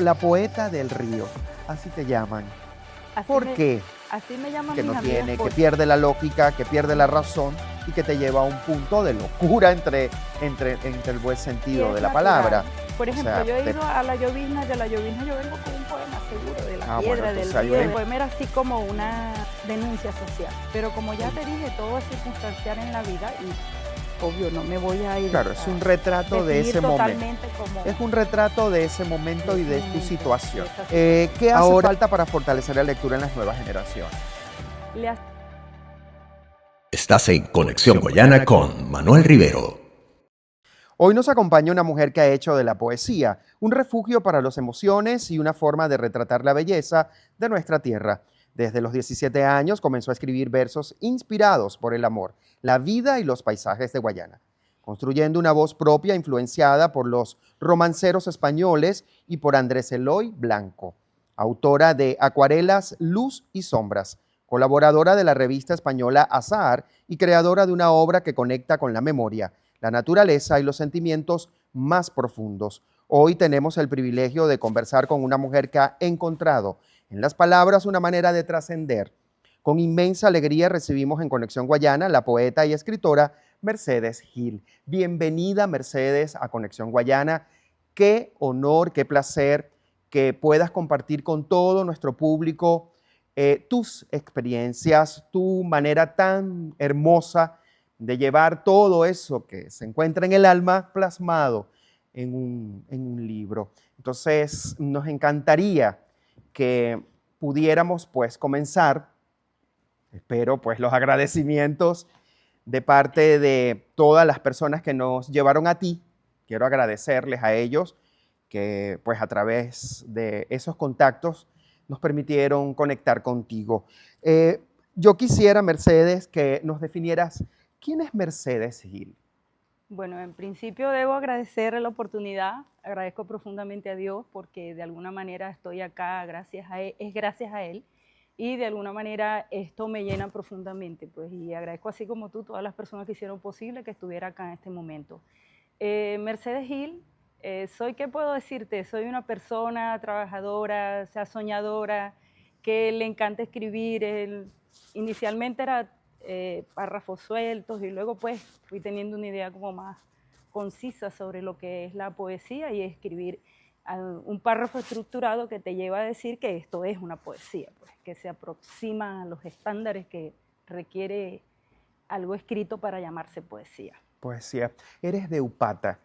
la poeta del río, así te llaman. Así ¿Por me, qué? así me llaman Que mis no amigas tiene, que porque pierde la lógica, que pierde la razón y que te lleva a un punto de locura entre el buen y sentido es de la palabra. natural. Por O ejemplo, sea, yo he ido a la llovizna, de la llovizna yo vengo con un poema seguro, de la bueno, piedra, del entonces hay río. una... El poema era así como una denuncia social. Pero como ya te dije, todo es circunstancial en la vida y obvio no me voy a ir Claro, es un a retrato de definir ese momento. totalmente como Es un retrato de ese momento de y ese de tu momento, de situación. esa situación. ¿Qué hace falta para fortalecer la lectura en las nuevas generaciones? Le hace Estás en Conexión Guayana con Manuel Rivero. Hoy nos acompaña una mujer que ha hecho de la poesía un refugio para las emociones y una forma de retratar la belleza de nuestra tierra. Desde los 17 años comenzó a escribir versos inspirados por el amor, la vida y los paisajes de Guayana, construyendo una voz propia influenciada por los romanceros españoles y por Andrés Eloy Blanco, autora de Acuarelas, Luz y Sombras, colaboradora de la revista española Azahar y creadora de una obra que conecta con la memoria, la naturaleza y los sentimientos más profundos. Hoy tenemos el privilegio de conversar con una mujer que ha encontrado en las palabras una manera de trascender. Con inmensa alegría recibimos en Conexión Guayana la poeta y escritora Mercedes Gil. Bienvenida, Mercedes, a Conexión Guayana. Qué honor, qué placer que puedas compartir con todo nuestro público tus experiencias, tu manera tan hermosa de llevar todo eso que se encuentra en el alma plasmado en un libro. Entonces, nos encantaría que pudiéramos pues comenzar, espero pues los agradecimientos de parte de todas las personas que nos llevaron a ti. Quiero agradecerles a ellos que pues a través de esos contactos nos permitieron conectar contigo. Eh, yo quisiera, Mercedes, que nos definieras quién es Mercedes Gil. Bueno, en principio debo agradecer la oportunidad, agradezco profundamente a Dios porque de alguna manera estoy acá gracias a él, es gracias a Él y de alguna manera esto me llena profundamente, pues, y agradezco así como tú todas las personas que hicieron posible que estuviera acá en este momento. Mercedes Gil, soy, ¿qué puedo decirte? Soy una persona trabajadora, o sea, soñadora, que le encanta escribir. Inicialmente era párrafos sueltos y luego pues fui teniendo una idea como más concisa sobre lo que es la poesía y escribir un párrafo estructurado que te lleva a decir que esto es una poesía, pues, que se aproxima a los estándares que requiere algo escrito para llamarse poesía. Poesía. Eres de Upata.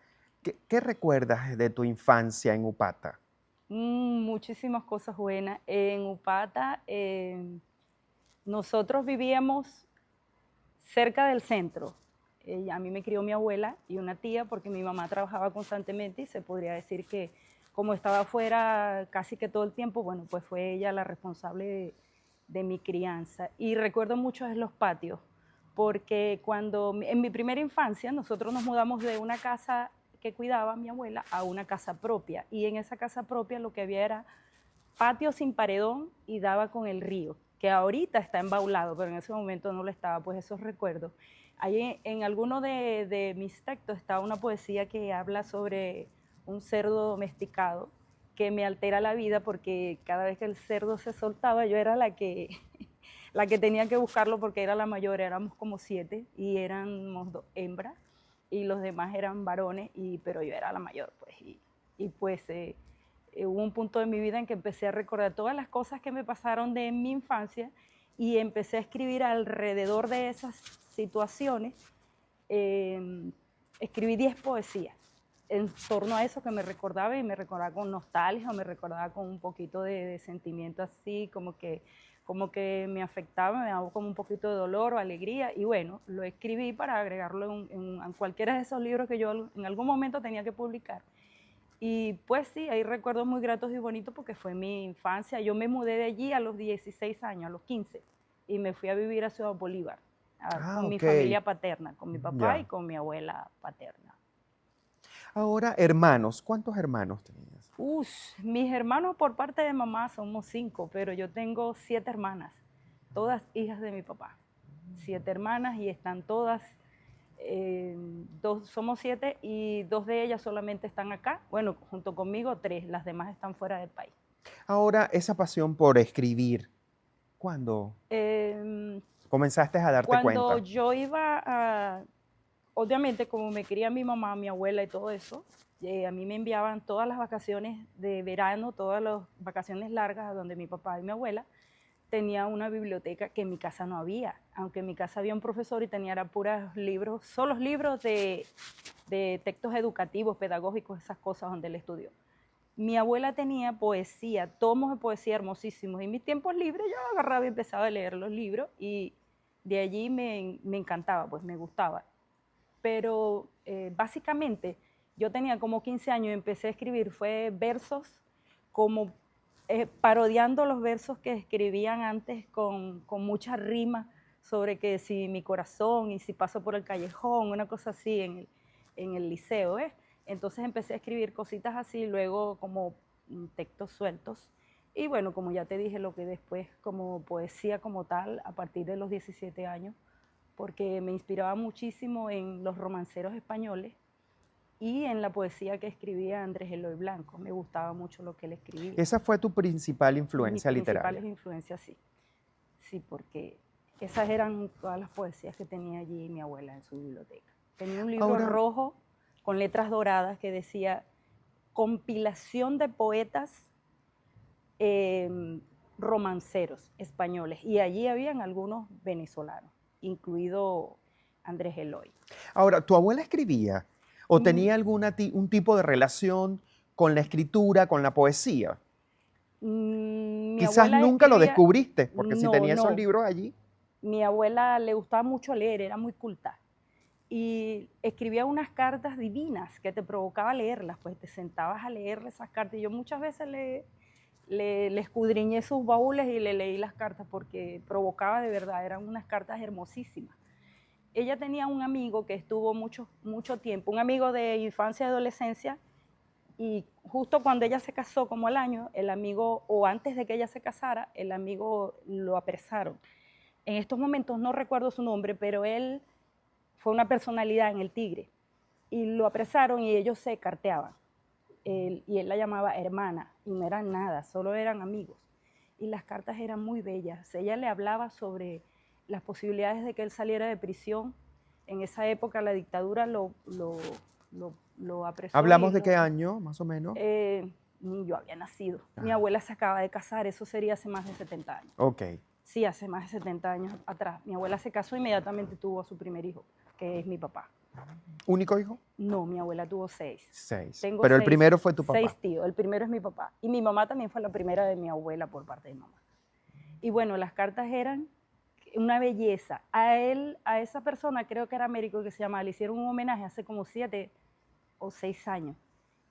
¿Qué recuerdas de tu infancia en Upata? Muchísimas cosas buenas. En Upata nosotros vivíamos cerca del centro. A mí me crió mi abuela y una tía porque mi mamá trabajaba constantemente y se podría decir que como estaba afuera casi que todo el tiempo, bueno, pues fue ella la responsable de mi crianza. Y recuerdo mucho en los patios, porque cuando en mi primera infancia nosotros nos mudamos de una casa que cuidaba mi abuela a una casa propia, y en esa casa propia lo que había era patio sin paredón y daba con el río, que ahorita está embaulado, pero en ese momento no lo estaba, pues esos recuerdos. Ahí en alguno de mis textos está una poesía que habla sobre un cerdo domesticado que me altera la vida porque cada vez que el cerdo se soltaba yo era la que tenía que buscarlo porque era la mayor, éramos como 7 y éramos 2 hembras y los demás eran varones, pero yo era la mayor, pues, y pues hubo un punto de mi vida en que empecé a recordar todas las cosas que me pasaron de mi infancia y empecé a escribir alrededor de esas situaciones. Escribí 10 poesías en torno a eso que me recordaba, y me recordaba con nostalgia o me recordaba con un poquito de sentimiento así, como que me afectaba, me daba como un poquito de dolor o alegría, y bueno, lo escribí para agregarlo en cualquiera de esos libros que yo en algún momento tenía que publicar. Y pues sí, hay recuerdos muy gratos y bonitos porque fue mi infancia. Yo me mudé de allí a los 16 años, a los 15, y me fui a vivir a Ciudad Bolívar, con mi Ok, familia paterna, con mi papá y ya. con mi abuela paterna. Ahora, hermanos, ¿cuántos hermanos tenías? Mis hermanos por parte de mamá somos 5, pero yo tengo 7 hermanas, todas hijas de mi papá. 7 hermanas y están todas Somos 7 y 2 de ellas solamente están acá. Bueno, junto conmigo 3, las demás están fuera del país. Ahora, esa pasión por escribir, ¿cuándo Em, comenzaste a darte Cuando cuenta? yo iba a, obviamente como me quería mi mamá, mi abuela y todo eso, a mí me enviaban todas las vacaciones de verano, todas las vacaciones largas a donde mi papá y mi abuela tenía una biblioteca que en mi casa no había, aunque en mi casa había un profesor y tenía puros libros, solo libros de textos educativos, pedagógicos, esas cosas donde él estudió. Mi abuela tenía poesía, tomos de poesía hermosísimos. Y en mis tiempos libres yo agarraba y empezaba a leer los libros y de allí me encantaba, pues me gustaba. Pero básicamente yo tenía como 15 años y empecé a escribir, fue versos como parodiando los versos que escribían antes con mucha rima sobre que si mi corazón y si paso por el callejón, una cosa así en el liceo, ¿ves? Entonces empecé a escribir cositas así, luego como textos sueltos. Y bueno, como ya te dije, lo que después como poesía como tal, a partir de los 17 años, porque me inspiraba muchísimo en los romanceros españoles y en la poesía que escribía Andrés Eloy Blanco. Me gustaba mucho lo que él escribía. Esa fue tu principal Mis influencia principales literaria. influencias, sí. Sí, porque esas eran todas las poesías que tenía allí mi abuela en su biblioteca. Tenía un libro Ahora, rojo con letras doradas que decía compilación de poetas romanceros españoles. Y allí habían algunos venezolanos, incluido Andrés Eloy. ahora, ¿tu abuela escribía o Mm, tenía un tipo de relación con la escritura, con la poesía? Mi Quizás abuela nunca lo escribía, descubriste, porque si no, tenía esos no, libros allí. mi abuela le gustaba mucho leer, era muy culta. Y escribía unas cartas divinas que te provocaba leerlas, pues te sentabas a leerle esas cartas. Y yo muchas veces le escudriñé sus baúles y le leí las cartas porque provocaba de verdad, eran unas cartas hermosísimas. Ella tenía un amigo que estuvo mucho tiempo, un amigo de infancia y adolescencia, y justo cuando ella se casó, como al año, el amigo, o antes de que ella se casara, el amigo lo apresaron. En estos momentos no recuerdo su nombre, pero él fue una personalidad en el Tigre, y lo apresaron y ellos se carteaban. Y él la llamaba hermana, y no eran nada, solo eran amigos. Y las cartas eran muy bellas. Ella le hablaba sobre las posibilidades de que él saliera de prisión. En esa época la dictadura lo apresó y ¿Hablamos de qué año, más o menos? ni yo había nacido. Mi Ah, abuela se acaba de casar, eso sería hace más de 70 años. ok. Sí, hace más de 70 años atrás. Mi abuela se casó e inmediatamente tuvo a su primer hijo, que es mi papá. ¿Único hijo? No, mi abuela tuvo 6. 6. Tengo Pero el seis, primero fue tu papá. 6 tíos. El primero es mi papá. Y mi mamá también fue la primera de mi abuela por parte de mamá. Y bueno, las cartas eran una belleza. A él, a esa persona, creo que era Américo que se llamaba, le hicieron un homenaje hace como 7 o 6 años.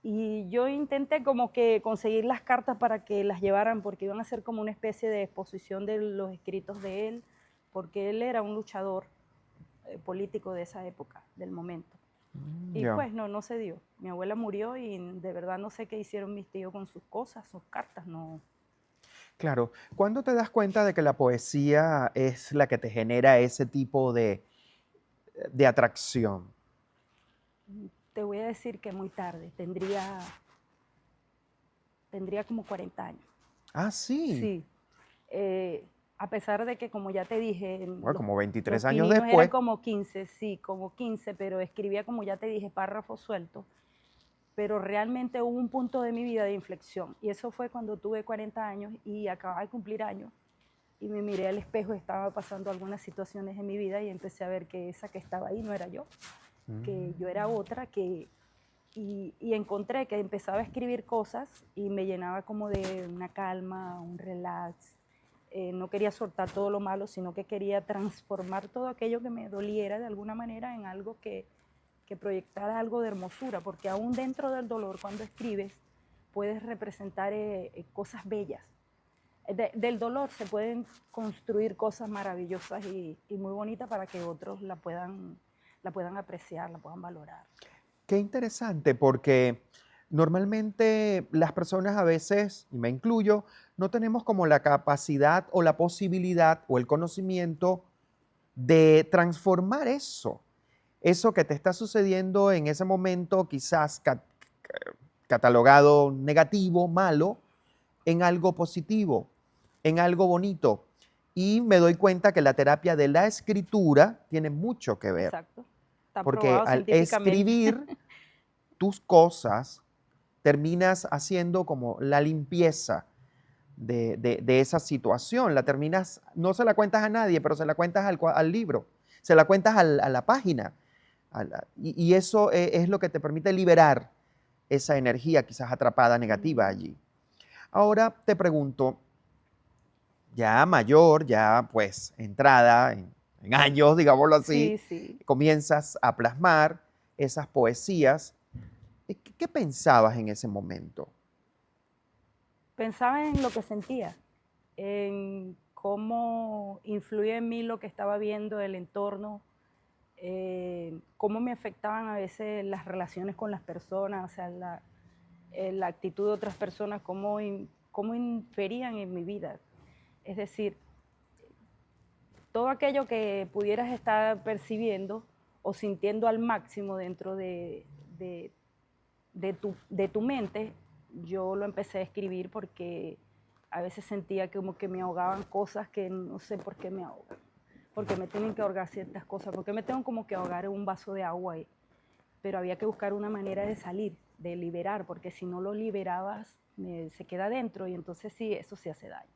Y yo intenté como que conseguir las cartas para que las llevaran, porque iban a ser como una especie de exposición de los escritos de él, porque él era un luchador político de esa época, del momento. Y Ya. pues no se dio. Mi abuela murió y de verdad no sé qué hicieron mis tíos con sus cosas, sus cartas, no. Claro. ¿Cuándo te das cuenta de que la poesía es la que te genera ese tipo de atracción? Te voy a decir que muy tarde, tendría como 40 años. Ah, sí. Sí, a pesar de que, como ya te dije, Bueno, como 23 los años pininos eran después. como 15, sí, como 15, pero escribía, como ya te dije, párrafos sueltos. Pero realmente hubo un punto de mi vida de inflexión, y eso fue cuando tuve 40 años y acababa de cumplir años, y me miré al espejo, estaba pasando algunas situaciones en mi vida y empecé a ver que esa que estaba ahí no era yo, que yo era otra, y encontré que empezaba a escribir cosas y me llenaba como de una calma, un relax. No quería soltar todo lo malo, sino que quería transformar todo aquello que me doliera de alguna manera en algo que proyectara algo de hermosura, porque aún dentro del dolor, cuando escribes, puedes representar cosas bellas. Del dolor se pueden construir cosas maravillosas y muy bonitas para que otros la puedan apreciar, la puedan valorar. Qué interesante, porque normalmente las personas a veces, y me incluyo, no tenemos como la capacidad o la posibilidad o el conocimiento de transformar eso. eso que te está sucediendo en ese momento, quizás catalogado negativo, malo, en algo positivo, en algo bonito. Y me doy cuenta que la terapia de la escritura tiene mucho que ver, Exacto. Está porque probado al científicamente. escribir tus cosas, terminas haciendo como la limpieza de esa situación. La terminas, no se la cuentas a nadie, pero se la cuentas al libro, se la cuentas a la página. Y eso es lo que te permite liberar esa energía quizás atrapada negativa allí. Ahora te pregunto, ya mayor, ya pues entrada en años, digámoslo así, Sí, sí. comienzas a plasmar esas poesías. ¿Qué pensabas en ese momento? Pensaba en lo que sentía, en cómo influía en mí lo que estaba viendo, el entorno, cómo me afectaban a veces las relaciones con las personas, o sea, la actitud de otras personas, cómo inferían en mi vida. Es decir, todo aquello que pudieras estar percibiendo o sintiendo al máximo dentro de tu mente, yo lo empecé a escribir porque a veces sentía como que me ahogaban cosas que no sé por qué me ahogan, porque me tienen que ahogar ciertas cosas, porque me tengo como que ahogar en un vaso de agua ahí. Pero había que buscar una manera de salir, de liberar, porque si no lo liberabas, se queda dentro y entonces sí, eso sí hace daño.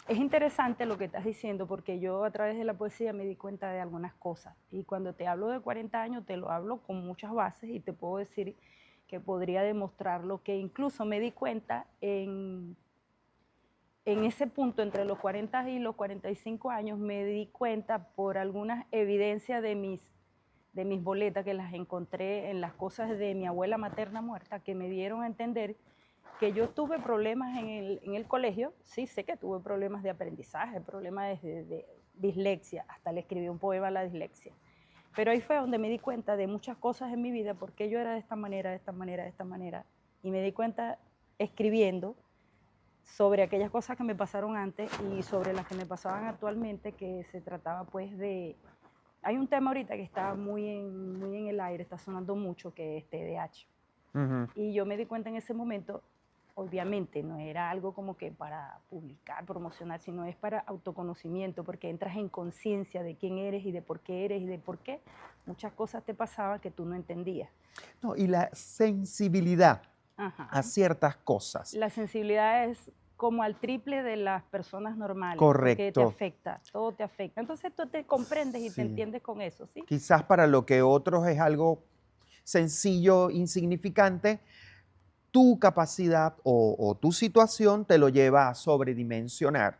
Es interesante lo que estás diciendo porque yo a través de la poesía me di cuenta de algunas cosas y cuando te hablo de 40 años te lo hablo con muchas bases y te puedo decir que podría demostrar lo que incluso me di cuenta en ese punto entre los 40 y los 45 años, me di cuenta por algunas evidencias de mis boletas que las encontré en las cosas de mi abuela materna muerta que me dieron a entender que yo tuve problemas en el colegio, sí, sé que tuve problemas de aprendizaje, problemas de dislexia, hasta le escribí un poema a la dislexia. Pero ahí fue donde me di cuenta de muchas cosas en mi vida, porque yo era de esta manera, de esta manera, de esta manera. Y me di cuenta escribiendo sobre aquellas cosas que me pasaron antes y sobre las que me pasaban actualmente, que se trataba pues de... Hay un tema ahorita que está muy en el aire, está sonando mucho, que es TDAH. Y yo me di cuenta en ese momento, obviamente no era algo como que para publicar, promocionar, sino es para autoconocimiento, porque entras en conciencia de quién eres y de por qué muchas cosas te pasaban que tú no entendías. No, y la sensibilidad Ajá. a ciertas cosas. La sensibilidad es como al triple de las personas normales. Correcto. Porque te afecta, todo te afecta. Entonces tú te comprendes y Sí. te entiendes con eso, ¿sí? Quizás para lo que otros es algo sencillo, insignificante, tu capacidad o tu situación te lo lleva a sobredimensionar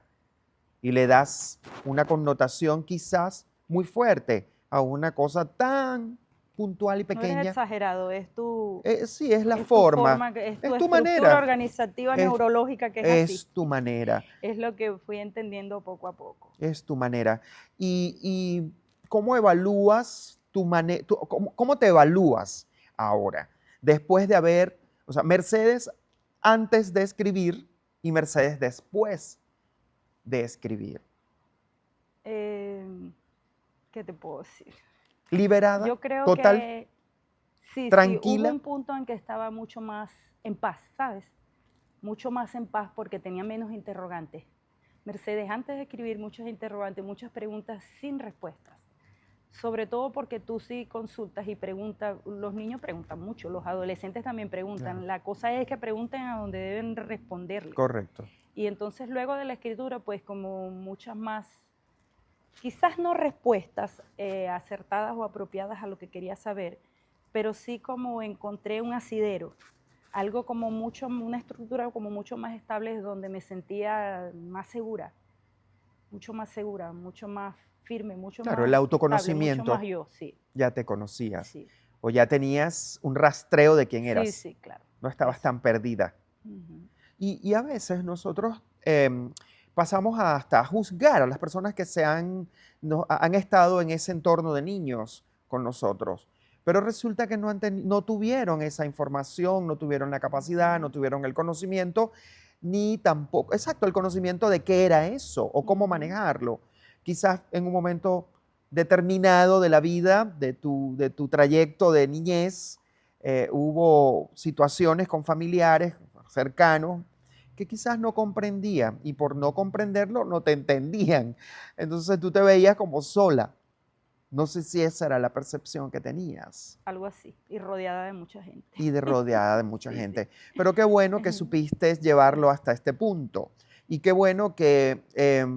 y le das una connotación quizás muy fuerte a una cosa tan puntual y No eres pequeña. exagerado, es tu... Sí, es la es forma, tu es tu es tu estructura manera, organizativa es, neurológica que es así. es tu manera, Es lo que fui entendiendo poco a poco. es tu manera. Y ¿cómo evalúas tu manera? ¿Cómo te evalúas ahora? Después de haber, o sea, Mercedes antes de escribir y Mercedes después de escribir. ¿Qué te puedo decir? Liberada, Yo creo total, que sí, hubo tranquila. un punto en que estaba mucho más en paz, ¿sabes? Mucho más en paz porque tenía menos interrogantes. Mercedes, antes de escribir muchos interrogantes, muchas preguntas sin respuestas. Sobre todo porque tú sí consultas y preguntas, los niños preguntan mucho, los adolescentes también preguntan. Claro. La cosa es que pregunten a donde deben responderle. Correcto. Y entonces luego de la escritura, pues como muchas más, quizás no respuestas acertadas o apropiadas a lo que quería saber, pero sí como encontré un asidero, algo como mucho, una estructura como mucho más estable donde me sentía más segura, mucho más firme, mucho Claro, más el estable, autoconocimiento, mucho más yo, sí. ya te conocías. Sí. O ya tenías un rastreo de quién eras. Sí, claro. No estabas Eso. tan perdida. Y a veces nosotros pasamos hasta a juzgar a las personas que han estado en ese entorno de niños con nosotros. Pero resulta que no tuvieron esa información, no tuvieron la capacidad, no tuvieron el conocimiento, ni tampoco, exacto, el conocimiento de qué era eso o cómo manejarlo. Quizás en un momento determinado de la vida, de tu trayecto de niñez, hubo situaciones con familiares cercanos que quizás no comprendían y por no comprenderlo no te entendían. Entonces tú te veías como sola. No sé si esa era la percepción que tenías Algo así, y rodeada de mucha gente. y de rodeada de mucha Sí, sí. gente. Pero qué bueno que supiste llevarlo hasta este punto. Y qué bueno que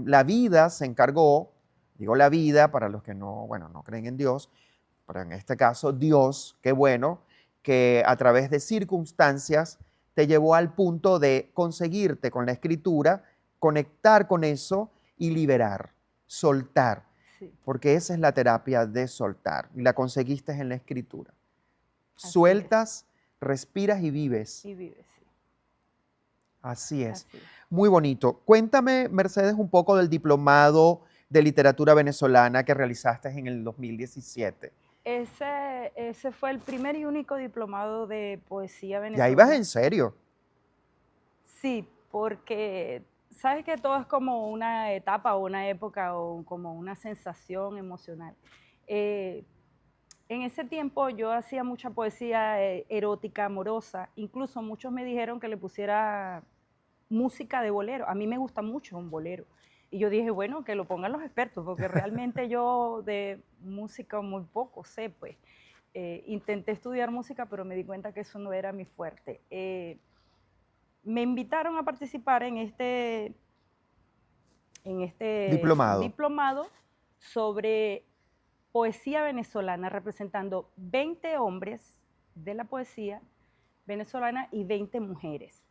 la vida se encargó, digo la vida para los que no, bueno, no creen en Dios, pero en este caso Dios, qué bueno, que a través de circunstancias te llevó al punto de conseguirte con la escritura, conectar con eso y liberar, soltar, Sí, porque esa es la terapia de soltar y la conseguiste en la escritura. así es. Sueltas, respiras y vives. Y vive, sí, Así es. así es. Muy bonito. Cuéntame, Mercedes, un poco del diplomado de literatura venezolana que realizaste en el 2017. Ese fue el primer y único diplomado de poesía Ya ibas venezolana. en serio. Sí, porque sabes que todo es como una etapa o una época o como una sensación emocional. Eh, en ese tiempo yo hacía mucha poesía erótica, amorosa. Incluso muchos me dijeron que le pusiera música de bolero. A mí me gusta mucho un bolero. Y yo dije, bueno, que lo pongan los expertos, porque realmente yo de música muy poco sé, pues. Intenté estudiar música, pero me di cuenta que eso no era mi fuerte. Me invitaron a participar en este Diplomado. diplomado sobre poesía venezolana, representando 20 hombres de la poesía venezolana y 20 mujeres.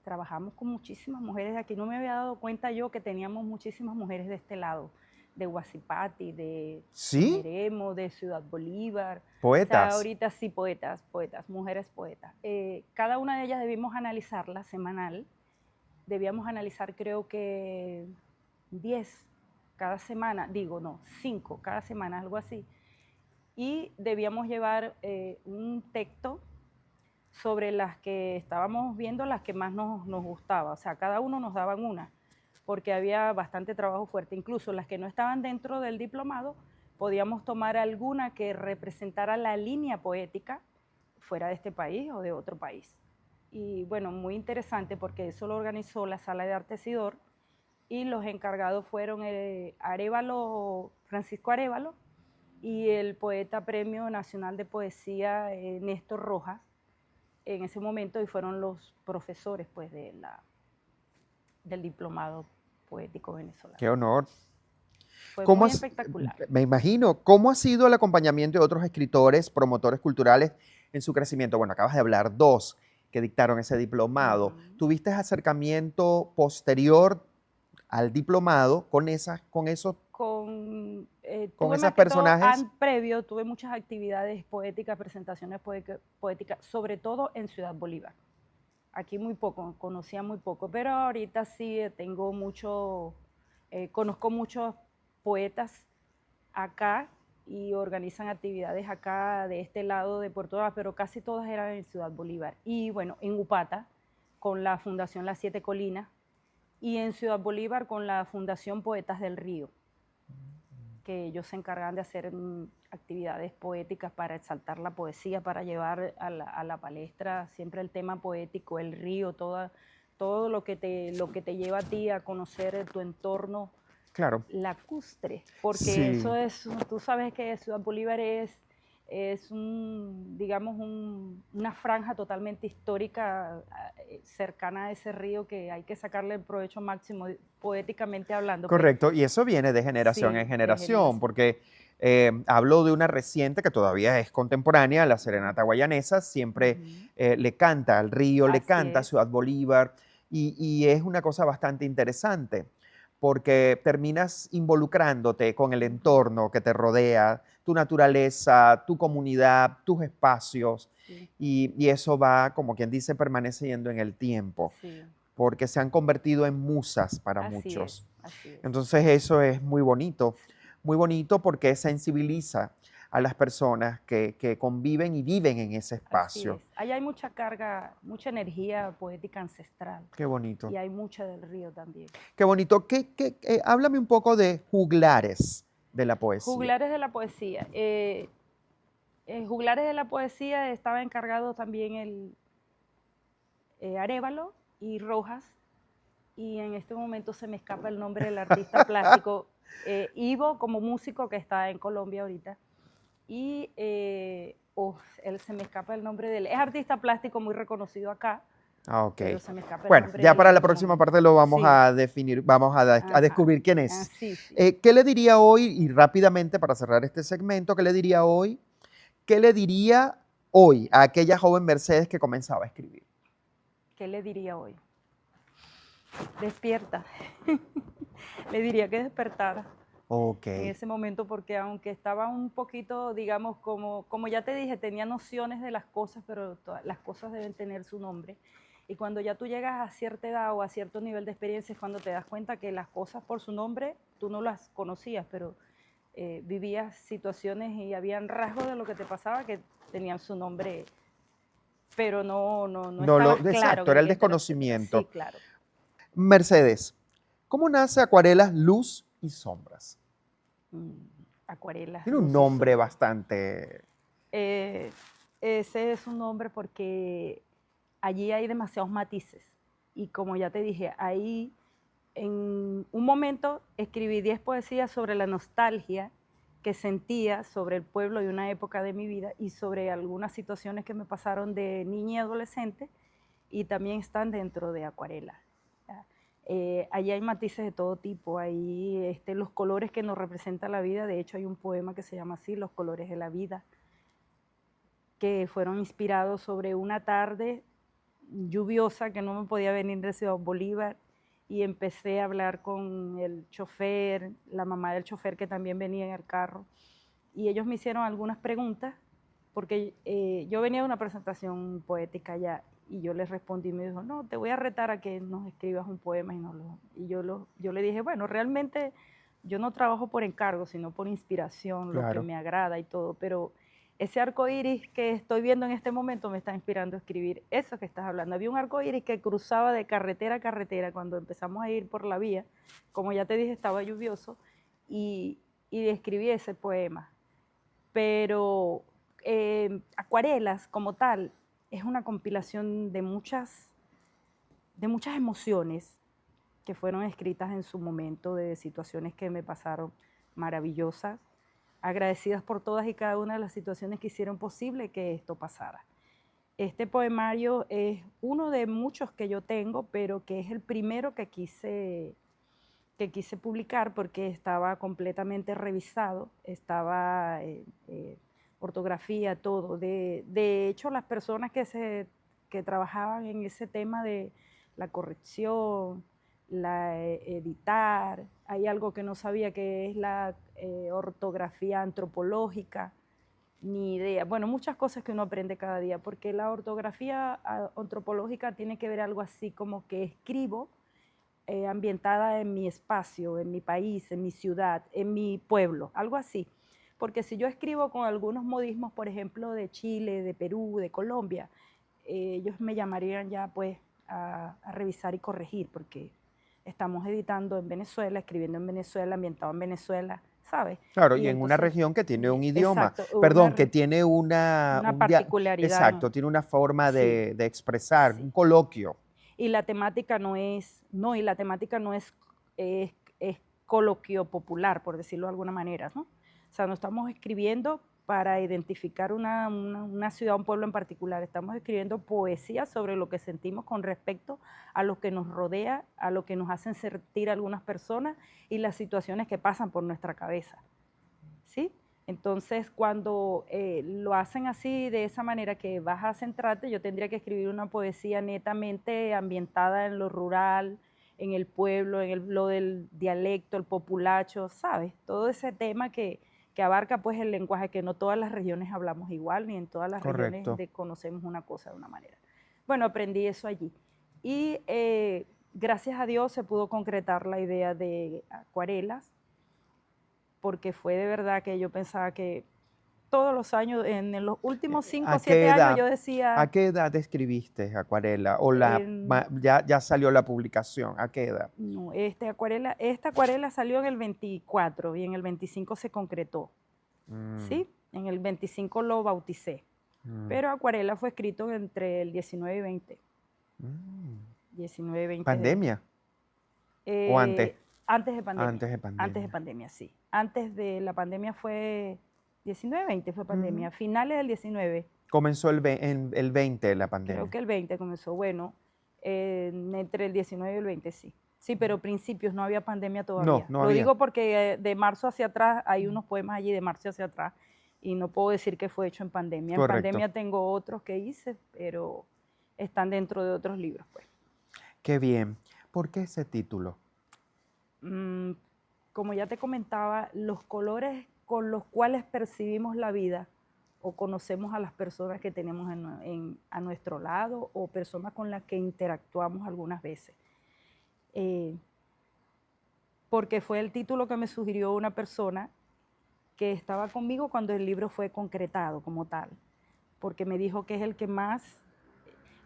Trabajamos con muchísimas mujeres de aquí. No me había dado cuenta yo que teníamos muchísimas mujeres de este lado, de Huasipati, de ¿Sí? Meremo, de Ciudad Bolívar. O sea, Poetas. ahorita sí, poetas, mujeres poetas. Cada una de ellas debimos analizarla semanal. Debíamos analizar creo que 10 cada semana, digo no, 5 cada semana, algo así. Y debíamos llevar un texto sobre las que estábamos viendo, las que más nos gustaba. O sea, cada uno nos daban una, porque había bastante trabajo fuerte. Incluso las que no estaban dentro del diplomado, podíamos tomar alguna que representara la línea poética fuera de este país o de otro país. Y bueno, muy interesante porque eso lo organizó la Sala de Arte Sidor y los encargados fueron Francisco Arévalo y el poeta Premio Nacional de Poesía Néstor Rojas en ese momento, y fueron los profesores pues del diplomado poético venezolano. Qué honor. Fue ¿Cómo muy has- espectacular. Me imagino, ¿cómo ha sido el acompañamiento de otros escritores, promotores culturales en su crecimiento? Bueno, acabas de hablar dos que dictaron ese diplomado. ¿Tuviste acercamiento posterior al diplomado con esos, con Tuve esas más que todo, personajes? previo, tuve muchas actividades poéticas, presentaciones poéticas, sobre todo en Ciudad Bolívar. Aquí muy poco, conocía muy poco, pero ahorita sí conozco muchos poetas acá y organizan actividades acá de este lado de Puerto Ordaz, pero casi todas eran en Ciudad Bolívar. Y bueno, en Upata, con la Fundación Las Siete Colinas, y en Ciudad Bolívar con la Fundación Poetas del Río, que ellos se encargan de hacer actividades poéticas para exaltar la poesía, para llevar a la palestra siempre el tema poético, el río, todo lo que te lleva a ti a conocer tu entorno Claro. lacustre, porque Sí, eso es, tú sabes que Ciudad Bolívar es una franja totalmente histórica cercana a ese río que hay que sacarle el provecho máximo poéticamente hablando. Pues, correcto. Y eso viene de generación en sí, de generación, generación. porque hablo de una reciente que todavía es contemporánea, la Serenata Guayanesa, siempre Ujú. le canta al río, le Así canta a es, Ciudad Bolívar, y es una cosa bastante interesante, porque terminas involucrándote con el ujú, entorno que te rodea, tu naturaleza, tu comunidad, tus espacios, sí, y eso va, como quien dice, permaneciendo en el tiempo, sí, porque se han convertido en musas para así es, muchos. así es. Entonces eso es Sí, muy bonito porque sensibiliza a las personas que conviven y viven en ese así espacio. es. Allá hay mucha carga, mucha energía poética ancestral Qué y bonito. hay mucha del río también. Qué bonito. Háblame un poco de juglares. de la poesía? Juglares de la poesía. Juglares de la poesía estaba encargado también el Arévalo y Rojas, y en este momento se me escapa el nombre del artista plástico, Ivo, como músico que está en Colombia ahorita, y él se me escapa el nombre de él. Es artista plástico muy reconocido acá, Ah, ok. pero se me escapa el Bueno, nombre ya de él para en la este próxima momento. parte lo vamos Sí, a definir, vamos a ajá. descubrir quién Ah, es. sí, sí. ¿Qué le diría hoy, y rápidamente para cerrar este segmento, qué le diría hoy, qué le diría hoy a aquella joven Mercedes que comenzaba a escribir? ¿Qué le diría hoy? Despierta. Le diría que despertara Ok, en ese momento, porque aunque estaba un poquito, digamos, como ya te dije, tenía nociones de las cosas, pero las cosas deben tener su nombre. Y cuando ya tú llegas a cierta edad o a cierto nivel de experiencia es cuando te das cuenta que las cosas por su nombre tú no las conocías, pero vivías situaciones y habían rasgos de lo que te pasaba que tenían su nombre, pero no no lo, estabas claro, exacto, era el creías que sí, desconocimiento. claro. Mercedes, ¿cómo nace Acuarelas Luz y Sombras? Mm, Acuarelas, Tiene un luz y nombre sombra. bastante... Eh, Ese es un nombre porque allí hay demasiados matices. Y como ya te dije, ahí en un momento escribí 10 poesías sobre la nostalgia que sentía sobre el pueblo de una época de mi vida y sobre algunas situaciones que me pasaron de niña y adolescente, y también están dentro de Acuarela. Allí hay matices de todo tipo, hay los colores que nos representa la vida. De hecho hay un poema que se llama así, Los colores de la vida, que fueron inspirados sobre una tarde lluviosa que no me podía venir de Ciudad Bolívar, y empecé a hablar con el chofer, la mamá del chofer que también venía en el carro, y ellos me hicieron algunas preguntas porque yo venía de una presentación poética ya, y yo les respondí y me dijo, no, te voy a retar a que nos escribas un poema, y yo le dije, bueno, realmente yo no trabajo por encargo, sino por inspiración, lo que Claro. me agrada y todo, pero ese arco iris que estoy viendo en este momento me está inspirando a escribir eso que estás hablando. Había un arco iris que cruzaba de carretera a carretera cuando empezamos a ir por la vía, como ya te dije, estaba lluvioso, y, y escribí ese poema. Pero Acuarelas como tal es una compilación de muchas emociones que fueron escritas en su momento, de situaciones que me pasaron maravillosas, agradecidas por todas y cada una de las situaciones que hicieron posible que esto pasara. Este poemario es uno de muchos que yo tengo, pero que es el primero que quise publicar porque estaba completamente revisado, estaba ortografía, todo. De hecho, las personas que trabajaban en ese tema de la corrección, editar, hay algo que no sabía que es la ortografía antropológica, ni idea. Bueno, muchas cosas que uno aprende cada día, porque la ortografía antropológica tiene que ver algo así como que escribo ambientada en mi espacio, en mi país, en mi ciudad, en mi pueblo, algo así. Porque si yo escribo con algunos modismos, por ejemplo, de Chile, de Perú, de Colombia, ellos me llamarían ya pues a revisar y corregir, porque estamos editando en Venezuela, escribiendo en Venezuela, ambientado en Venezuela, ¿sabes? Claro, Y y en una entonces, región que tiene un idioma, exacto, perdón, que tiene una particularidad, exacto, tiene una forma sí, de expresar, sí. un coloquio. Y la temática y la temática no es coloquio popular, por decirlo de alguna manera, ¿no? O sea, no estamos escribiendo para identificar una ciudad, un pueblo en particular, estamos escribiendo poesía sobre lo que sentimos con respecto a lo que nos rodea, a lo que nos hacen sentir algunas personas y las situaciones que pasan por nuestra cabeza, ¿sí? Entonces, cuando lo hacen así, de esa manera que vas a centrarte, yo tendría que escribir una poesía netamente ambientada en lo rural, en el pueblo, lo del dialecto, el populacho, ¿sabes? Todo ese tema que abarca pues el lenguaje, que no todas las regiones hablamos igual, ni en todas las regiones Correcto. conocemos una cosa de una manera. Bueno, aprendí eso allí. Y gracias a Dios se pudo concretar la idea de Acuarelas, porque fue de verdad que yo pensaba que todos los años, en los últimos 5 ¿A o 7 qué años edad, yo a decía, qué edad escribiste Acuarela? ¿O en- ya salió la publicación? ¿A qué edad? no, esta acuarela salió en el 24 y en el 25 se concretó, Mm, ¿sí? En el 25 lo bauticé, mm, pero acuarela fue escrito entre el 19 y 20, mm. 19 y 20 ¿Pandemia? ¿O antes? eh, antes de pandemia, Antes de antes de pandemia. pandemia, sí. Antes de la pandemia fue 19, 20 fue Ujú. pandemia, finales del 19. Comenzó en el 20 la Creo pandemia. que el 20 comenzó, bueno, entre el 19 y el 20, sí. Sí, pero principios, no había pandemia No, todavía. no Lo había. digo porque de marzo hacia atrás, hay unos poemas allí de marzo hacia atrás, y no puedo decir que fue hecho en pandemia. En Correcto. pandemia tengo otros que hice, pero están dentro de otros libros, pues. Qué bien. ¿Por qué ese título? Mm, Como ya te comentaba, los colores con los cuales percibimos la vida o conocemos a las personas que tenemos a nuestro lado o personas con las que interactuamos algunas veces. Eh, Porque fue el título que me sugirió una persona que estaba conmigo cuando el libro fue concretado como tal, porque me dijo que es el que más,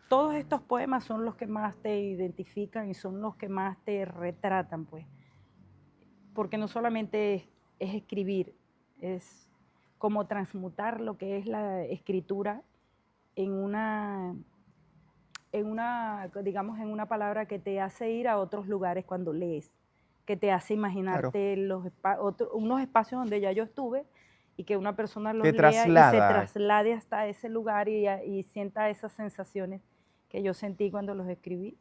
todos estos poemas son los que más te identifican y son los que más te retratan, pues, porque no solamente es escribir, es como transmutar lo que es la escritura en digamos, en una palabra que te hace ir a otros lugares cuando lees, que te hace Claro. imaginarte unos espacios donde ya yo estuve y que una persona los Te lea y se traslada. traslade hasta ese lugar y sienta esas sensaciones que yo sentí cuando los escribí.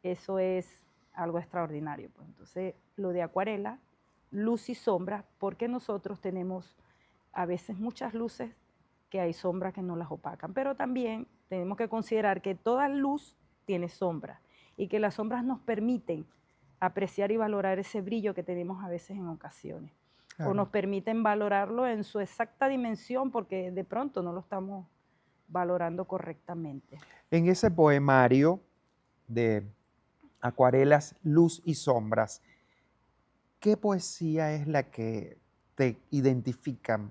Eso es algo extraordinario, pues. Entonces, lo de acuarela, luz y sombra, porque nosotros tenemos a veces muchas luces que hay sombras que no las opacan, pero también tenemos que considerar que toda luz tiene sombra y que las sombras nos permiten apreciar y valorar ese brillo que tenemos a veces en ocasiones, o nos Claro. permiten valorarlo en su exacta dimensión porque de pronto no lo estamos valorando correctamente. En ese poemario de Acuarelas, Luz y Sombras, ¿qué poesía es la que te identificas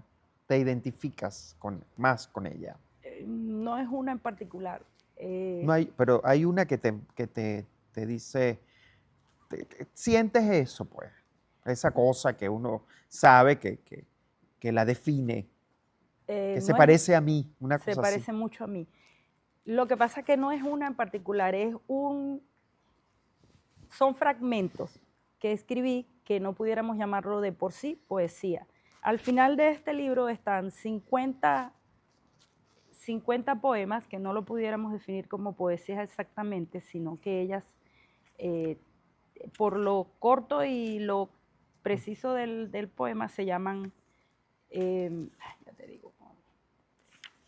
más con ella? No es una en particular. No hay, pero hay una te dice, sientes eso, pues, esa cosa que uno sabe que la define, que se No es, parece a mí, una se cosa así. parece mucho a mí. Lo que pasa es que no es una en particular, son fragmentos que escribí que no pudiéramos llamarlo de por sí poesía. Al final de este libro están 50 poemas que no lo pudiéramos definir como poesía exactamente, sino que ellas, eh, por lo corto y lo preciso del poema, se llaman, ya te digo,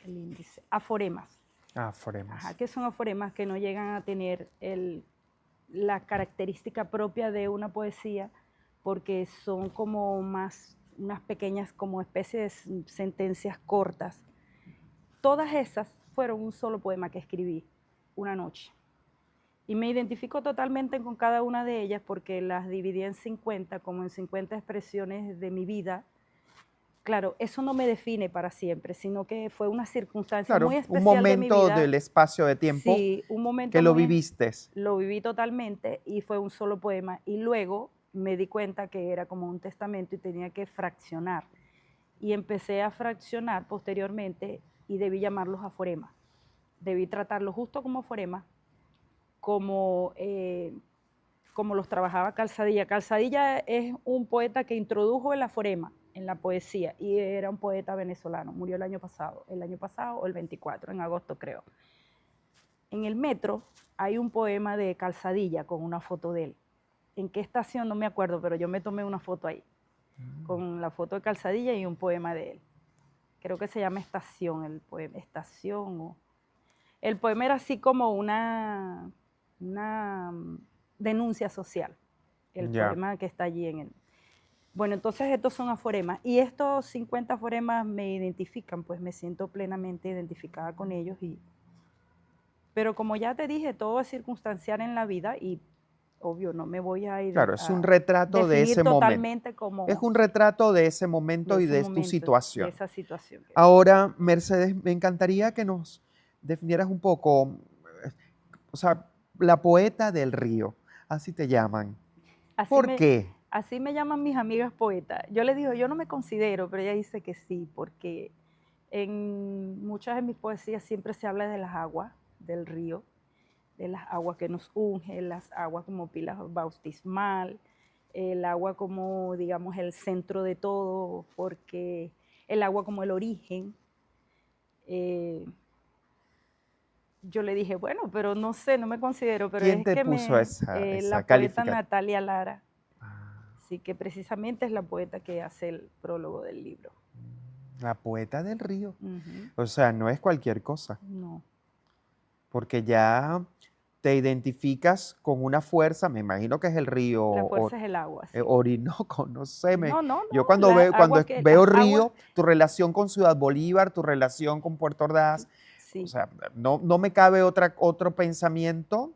el índice, aforemas. Ah, Ajá, foremas. que son aforemas que no llegan a tener la característica propia de una poesía porque son como más unas pequeñas como especies de sentencias cortas. Todas esas fueron un solo poema que escribí una noche. Y me identifico totalmente con cada una de ellas porque las dividí en 50, como en 50 expresiones de mi vida. Claro, eso no me define para siempre, sino que fue una circunstancia muy Claro, un especial de mi momento vida. del espacio de tiempo Sí, un que momento lo muy, viviste. lo viví totalmente y fue un solo poema. Y luego me di cuenta que era como un testamento y tenía que fraccionar. Y empecé a fraccionar posteriormente y debí llamarlos aforemas. Debí tratarlos justo como aforemas, como, como los trabajaba Calzadilla. Calzadilla es un poeta que introdujo el aforema en la poesía y era un poeta venezolano. Murió el año pasado o el 24, en agosto creo. En el metro hay un poema de Calzadilla con una foto de él. ¿En qué estación? No me acuerdo, pero yo me tomé una foto ahí, con la foto de Calzadilla y un poema de él. Creo que se llama Estación, el poema, Estación. El poema era así como una denuncia social, el Ya. poema que está allí en él. Bueno, entonces estos son aforemas y estos 50 aforemas me identifican, pues me siento plenamente identificada con ellos pero como ya te dije, todo es circunstancial en la vida y obvio, no me voy a ir Claro, es un a retrato de definir ese momento. totalmente Es como un retrato de ese momento de y ese de tu momento, de situación. esa situación. Ahora, Mercedes, me encantaría que nos definieras un poco, eh, o sea, la poeta del río, así te llaman. Así ¿Por me, qué? así me llaman mis amigas poetas. Yo les digo, yo no me considero, pero ella dice que sí, porque en muchas de mis poesías siempre se habla de las aguas del río, de las aguas que nos ungen, las aguas como pila bautismal, el agua como, digamos, el centro de todo, porque el agua como el origen. Eh, yo le dije, bueno, pero no sé, no me considero, pero ¿Quién es te que puso esa la poeta calificación? Natalia Lara, Ah, sí, que precisamente es la poeta que hace el prólogo del libro. la poeta del río. Ujú. O sea, no es cualquier cosa, No, porque ya te identificas con una fuerza, me imagino que es el río la fuerza es el agua, sí. Orinoco, no sé. No, no, Yo no, las aguas que, veo las aguas, río, tu relación con Ciudad Bolívar, tu relación con Puerto Ordaz, o sí, sea, no me cabe otro pensamiento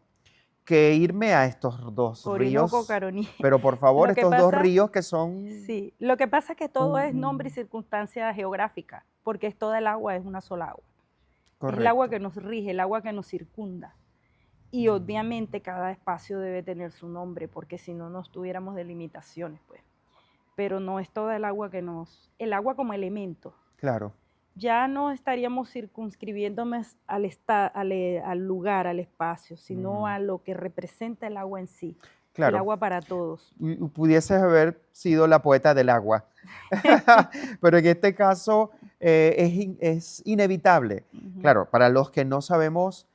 que irme a estos dos Orinoco, ríos, Caroní. pero por favor, Lo que estos dos pasa, ríos que son sí, lo que pasa es que todo es nombre y un, circunstancia geográfica, porque es toda el agua, es una sola agua. Es el agua correcto. que nos rige, el agua que nos circunda. Y obviamente cada espacio debe tener su nombre, porque si no, no estuviéramos de limitaciones, pues. Pero no es toda el agua que nos... El agua como elemento. Claro, Ya no estaríamos circunscribiéndonos al lugar, al espacio, sino mm, a lo que representa el agua en sí. El claro. agua para todos. Pudieses haber sido la poeta del agua, pero en este caso es inevitable. Ujú, Claro, para los que no sabemos,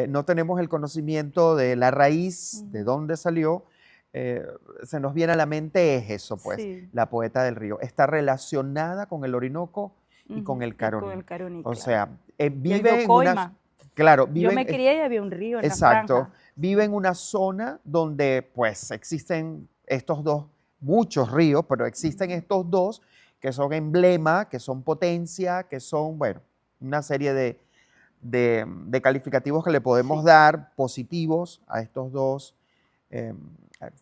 no tenemos el conocimiento de la raíz, de ujú. dónde salió, eh, se nos viene a la mente es eso, pues, Sí, la poeta del río. Está relacionada con el Orinoco y con ujú, el y con Caroní. el Caroní, O claro. sea, Y el vive en una, Biocoima. claro, Yo me crié y había un río en la exacto, franja. vive Sí. en una zona donde pues existen estos dos, muchos ríos, pero existen Ujú. estos dos que son emblema, que son potencia, que son, bueno, una serie de calificativos que le podemos Sí, dar positivos a estos dos eh,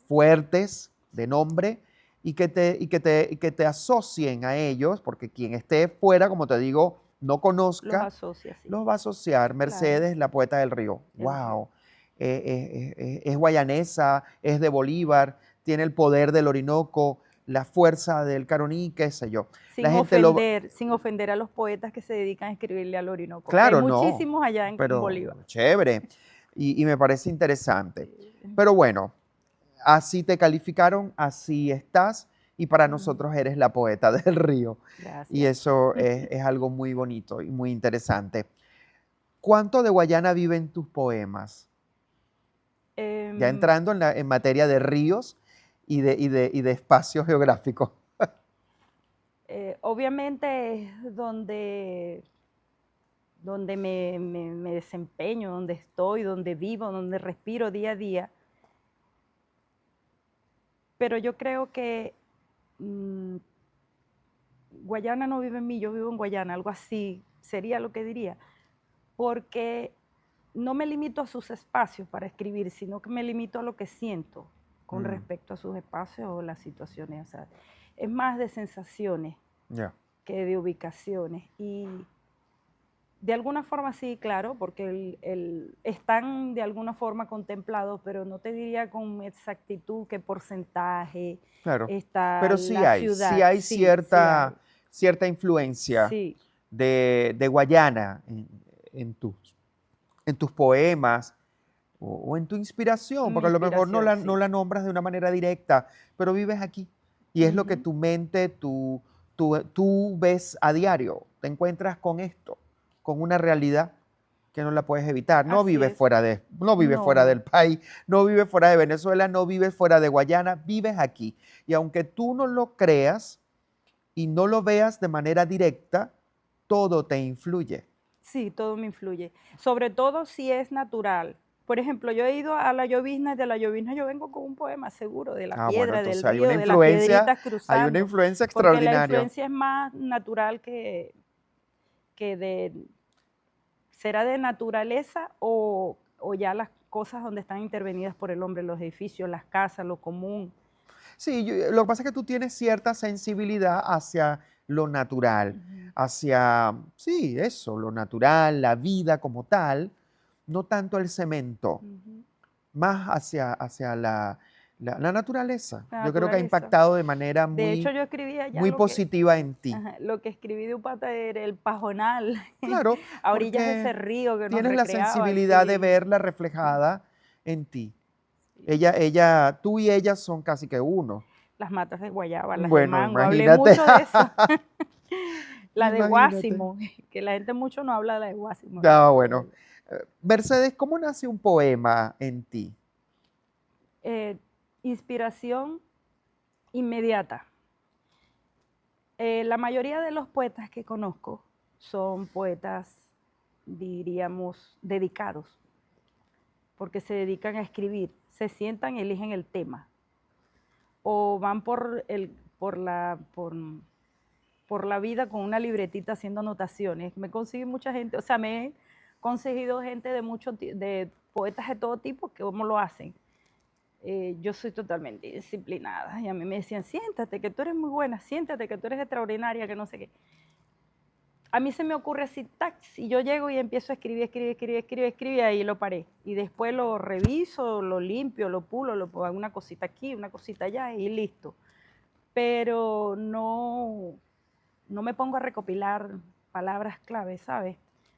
fuertes de nombre y que te asocien a ellos, porque quien esté fuera, como te digo, no los conozca, asocia, sí, los va a asociar. claro, Mercedes, la poeta del río. el río. ¡Wow! Es guayanesa, es de Bolívar, tiene el poder del Orinoco, la fuerza del Caroní, qué sé yo. La gente lo... Sin ofender a los poetas que se dedican a escribirle al Orinoco, que hay Claro, no, muchísimos allá en pero Bolívar. chévere. Y me parece interesante. Sí. Pero bueno, así te calificaron, así estás, y para Ujú. nosotros eres la poeta del río. Y Gracias. eso es algo muy bonito y muy interesante. ¿Cuánto de Guayana vive en tus poemas? Ya Em, entrando en materia de ríos y de espacios geográficos. obviamente es donde me desempeño, donde estoy, donde vivo, donde respiro día a día. Pero yo creo que mm, Guayana no vive en mí, yo vivo en Guayana, algo así sería lo que diría, porque no me limito a sus espacios para escribir, sino que me limito a lo que siento con Mm, respecto a sus espacios o las situaciones. O sea, es más de sensaciones ya, que de ubicaciones. Y de alguna forma sí, claro, porque están de alguna forma contemplados, pero no te diría con exactitud qué porcentaje claro. está Pero la sí ciudad. hay Sí, sí hay. cierta influencia Sí, de Guayana en tus poemas o en tu inspiración, mi porque a lo mejor no inspiración, la, no sí. la nombras de una manera directa, pero vives aquí. Y es lo que Ujú. tu mente, tú ves a diario. Te encuentras con esto, con una realidad que no la puedes evitar. Así es. No vives fuera No, del país, no vives fuera de Venezuela, no vives fuera de Guayana, vives aquí. Y aunque tú no lo creas y no lo veas de manera directa, todo te influye. sí, todo me influye. Sobre todo si es natural. Por ejemplo, yo he ido a la llovizna y de la llovizna yo vengo con un poema seguro, de la Ah, bueno, piedra, del entonces río, de las piedritas hay una cruzando, influencia porque la extraordinaria. influencia es más natural que de, será de naturaleza o ya las cosas donde están intervenidas por el hombre, los edificios, las casas, lo común. Sí, lo que pasa es que tú tienes cierta sensibilidad hacia lo natural, Ujú. hacia, sí, eso, lo natural, la vida como tal, no tanto el cemento, Ujú. más hacia la naturaleza. La Yo creo que ha naturaleza. impactado de manera De hecho, muy, yo escribía ya muy positiva en ti. lo que escribí de Upata era el pajonal Claro, a orillas de ese porque río que nos tienes la recreaba, sensibilidad de así. verla Sí, reflejada en ti. sí. Tú y ella son casi que uno. Las matas de guayaba, las de Bueno, mango, hablé imagínate. mucho de eso. La de Imagínate. Guásimo, que la gente mucho no habla de la de Guásimo Ah, realmente. bueno. Mercedes, ¿cómo nace un poema en ti? Eh, Inspiración inmediata. La mayoría de los poetas que conozco son poetas, diríamos, dedicados, porque se dedican a escribir, se sientan y eligen el tema, o van por la vida con una libretita haciendo anotaciones. Me conseguí mucha gente, o sea, me he conseguido gente de poetas de todo tipo que cómo lo hacen. Yo soy totalmente disciplinada y a mí me decían, siéntate, que tú eres muy buena, siéntate, que tú eres extraordinaria, que no sé qué. A mí se me ocurre así, tac, y yo llego y empiezo a escribir, y ahí lo paré. Y después lo reviso, lo limpio, lo pulo, lo pongo una cosita aquí, una cosita allá y listo. Pero no me pongo a recopilar palabras clave, ¿sabes?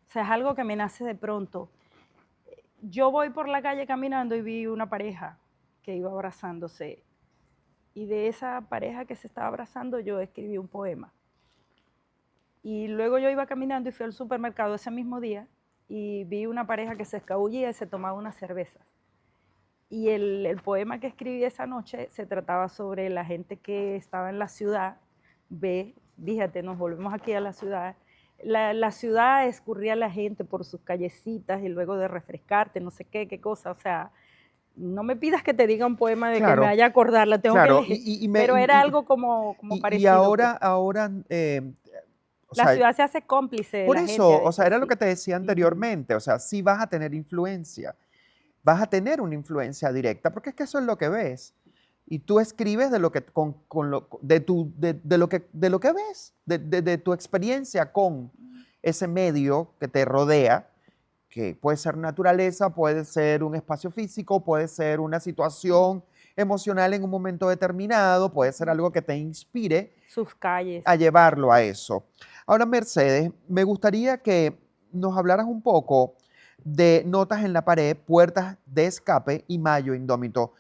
O sea, es algo que me nace de pronto. Yo voy por la calle caminando y vi una pareja que iba abrazándose. Y de esa pareja que se estaba abrazando yo escribí un poema. Y luego yo iba caminando y fui al supermercado ese mismo día y vi una pareja que se escabullía y se tomaba unas cervezas. Y el poema que escribí esa noche se trataba sobre la gente que estaba en la ciudad. Fíjate, nos volvemos aquí a la ciudad. La ciudad escurría la gente por sus callecitas y luego de refrescarte, no sé qué cosa. O sea, no me pidas que te diga un poema de que me Claro, vaya a acordar, la tengo que claro. leer. Pero era algo como Y parecido, pues. ahora, o La sea, ciudad se hace cómplice de por la gente a eso, o sea, veces, era lo sí. que te decía Ujú. anteriormente, o sea, sí vas a tener influencia, vas a tener una influencia directa, porque es que eso es lo que ves. Y tú escribes de lo que, con lo, de lo que ves, de tu experiencia con ese medio que te rodea, que puede ser naturaleza, puede ser un espacio físico, puede ser una situación emocional en un momento determinado, puede ser algo que te inspire Sus calles. a llevarlo a eso. Ahora, Mercedes, me gustaría que nos hablaras un poco de Notas en la pared, Puertas de escape y Mayo indómito.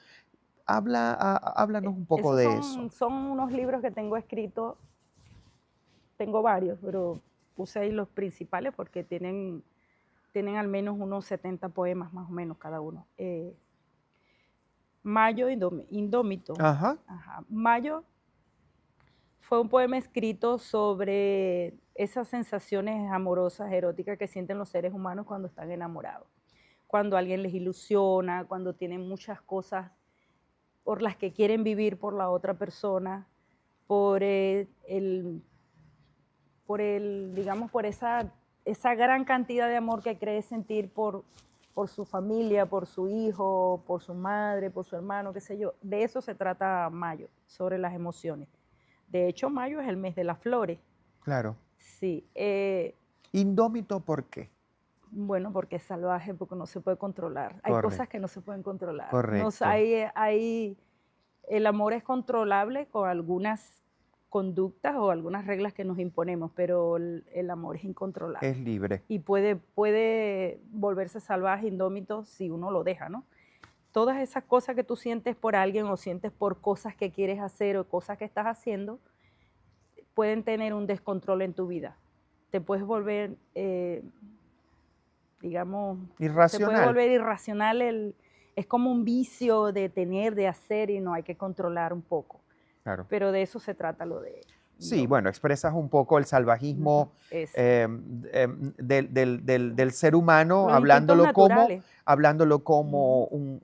Háblanos un poco Esos de eso. son unos libros que tengo escritos, tengo varios, pero puse ahí los principales porque tienen al menos unos 70 poemas más o menos cada uno. Mayo indómito. Ajá, Ajá. Mayo fue un poema escrito sobre esas sensaciones amorosas, eróticas que sienten los seres humanos cuando están enamorados. Cuando alguien les ilusiona, cuando tienen muchas cosas por las que quieren vivir por la otra persona, por digamos, por esa gran cantidad de amor que cree sentir por su familia, por su hijo, por su madre, por su hermano, qué sé yo. De eso se trata Mayo, sobre las emociones. De hecho, mayo es el mes de las flores. claro. Sí. Indómito, ¿por qué? Bueno, porque es salvaje, porque no se puede controlar. Hay cosas Correcto, que no se pueden controlar. correcto. El amor es controlable con algunas conductas o algunas reglas que nos imponemos, pero el amor es incontrolable. Es libre. Y puede volverse salvaje, indómito, si uno lo deja, ¿no? Todas esas cosas que tú sientes por alguien o sientes por cosas que quieres hacer o cosas que estás haciendo, pueden tener un descontrol en tu vida. Te puedes volver, digamos, se puede Irracional. volver irracional. Es como un vicio de tener, de hacer y no hay que controlar un poco. Claro. Pero de eso se trata lo de Sí, indómito. bueno, expresas un poco el salvajismo Eso. del ser humano, Los instintos naturales. hablándolo como Ujú.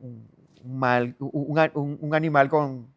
un animal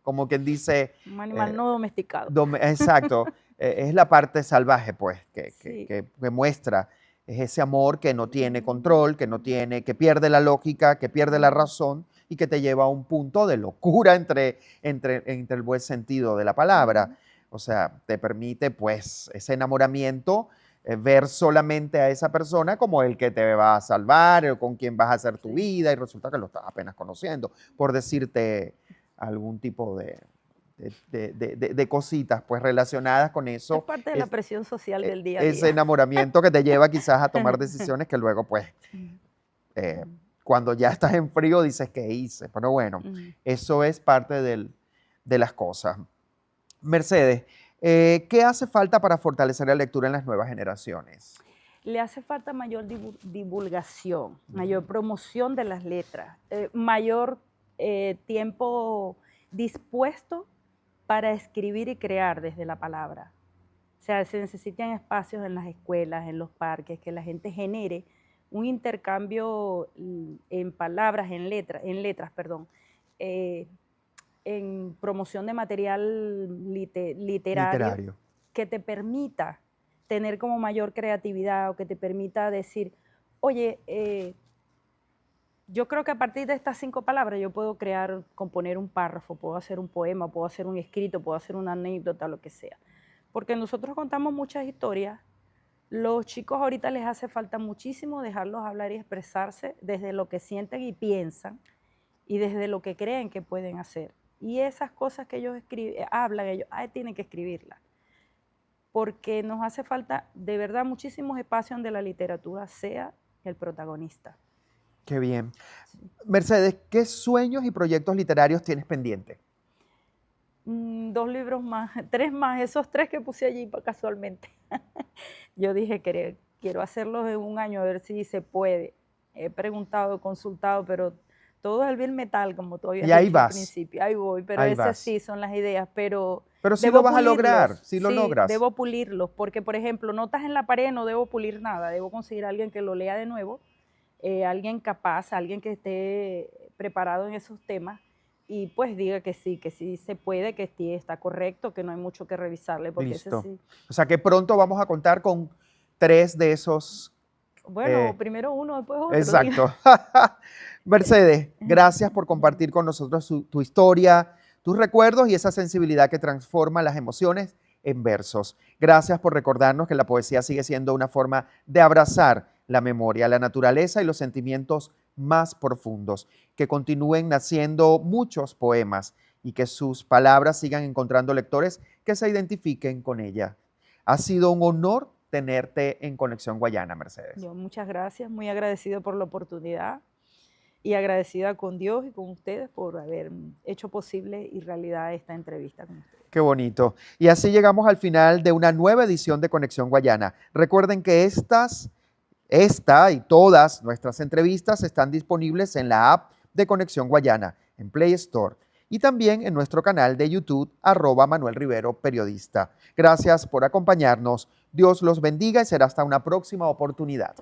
como quien dice, Un animal no domesticado. exacto, es la parte salvaje, pues, Sí. que muestra Es ese amor que no tiene control, que pierde la lógica, que pierde la razón y que te lleva a un punto de locura entre el buen sentido de la palabra. O sea, te permite pues ese enamoramiento, ver solamente a esa persona como el que te va a salvar o con quien vas a hacer tu vida y resulta que lo estás apenas conociendo, por decirte algún tipo de cositas pues relacionadas con eso. Es parte de la presión social del día a día. Ese enamoramiento que te lleva quizás a tomar decisiones que luego pues cuando ya estás en frío dices, ¿qué hice? Pero bueno, eso es parte de las cosas. Mercedes, ¿qué hace falta para fortalecer la lectura en las nuevas generaciones? Le hace falta mayor divulgación, mayor promoción de las letras, mayor tiempo dispuesto para escribir y crear desde la palabra. O sea, se necesitan espacios en las escuelas, en los parques, que la gente genere un intercambio en palabras, en letras, en promoción de material literario que te permita tener como mayor creatividad o que te permita decir, oye, yo creo que a partir de estas 5 palabras yo puedo componer un párrafo, puedo hacer un poema, puedo hacer un escrito, puedo hacer una anécdota, lo que sea. Porque nosotros contamos muchas historias. Los chicos ahorita les hace falta muchísimo dejarlos hablar y expresarse desde lo que sienten y piensan y desde lo que creen que pueden hacer. Y esas cosas que ellos hablan, ellos tienen que escribirlas. Porque nos hace falta de verdad muchísimos espacios donde la literatura sea el protagonista. Qué bien. Mercedes, ¿qué sueños y proyectos literarios tienes pendientes? 2 libros más, 3 más, esos 3 que puse allí casualmente. Yo dije que quiero hacerlos en un año a ver si se puede. He preguntado, consultado, pero todo es el bien metal, como tú habías dicho al principio. Ahí voy, pero esas sí son las ideas, pero sí lo vas a lograr, sí lo logras. Debo pulirlos, porque por ejemplo, notas en la pared no debo pulir nada, debo conseguir a alguien que lo lea de nuevo, alguien capaz, alguien que esté preparado en esos temas y pues diga que sí se puede, que sí está correcto, que no hay mucho que revisarle. Porque listo. Ese sí. O sea que pronto vamos a contar con 3 de esos. Bueno, primero uno, después otro. Exacto. Mercedes, gracias por compartir con nosotros tu historia, tus recuerdos y esa sensibilidad que transforma las emociones en versos. Gracias por recordarnos que la poesía sigue siendo una forma de abrazar la memoria, la naturaleza y los sentimientos más profundos. Que continúen naciendo muchos poemas y que sus palabras sigan encontrando lectores que se identifiquen con ella. Ha sido un honor tenerte en Conexión Guayana, Mercedes. Yo, muchas gracias, muy agradecido por la oportunidad y agradecida con Dios y con ustedes por haber hecho posible y realidad esta entrevista con ustedes. Qué bonito. Y así llegamos al final de una nueva edición de Conexión Guayana. Recuerden que esta y todas nuestras entrevistas están disponibles en la app de Conexión Guayana, en Play Store, y también en nuestro canal de YouTube, @Manuel Rivero Periodista. Gracias por acompañarnos. Dios los bendiga y será hasta una próxima oportunidad.